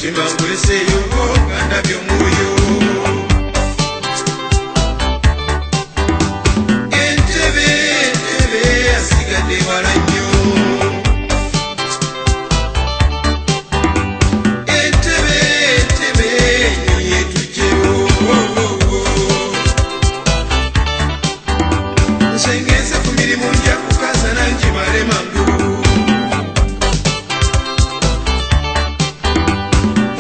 omutima nguleseeyo Uganda by'omwoyo. Entebbe asigadde wala nnyo. Entebbe ennyonyi etugyewo. Nsengenze ku mirimu nja kukaza nangimale mangu.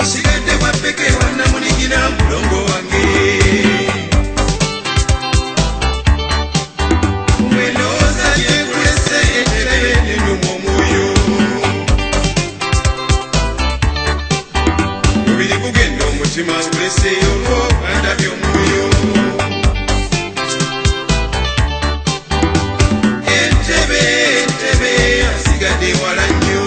Osigadde bwappeke wannamunigina mulongo wange. Mwendowooza gyekulese entebbe nenyuma omwoyo. Mubiri gugenda omutima nguleseeyo Uganda by'omwoyo. Entebbe asigadde wala nnyo.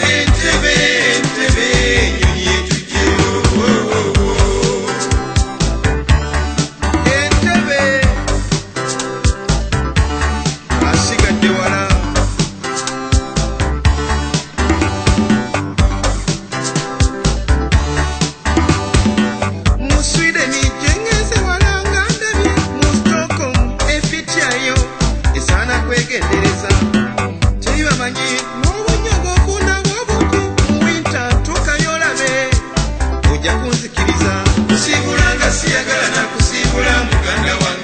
Entebbe ennyonyi etugyeyo. Entebbe asigadde wala. Mu Sweden jengeze wala nga ndabye. Mu Stockholm efityayo esaana kwegendereza. Tebamanyi n'obunyogo okunaba obuto mu winter tuukayo olabe. Ojja kunzikiriza kusiibula nga siyagala nakusiibula muganda wange.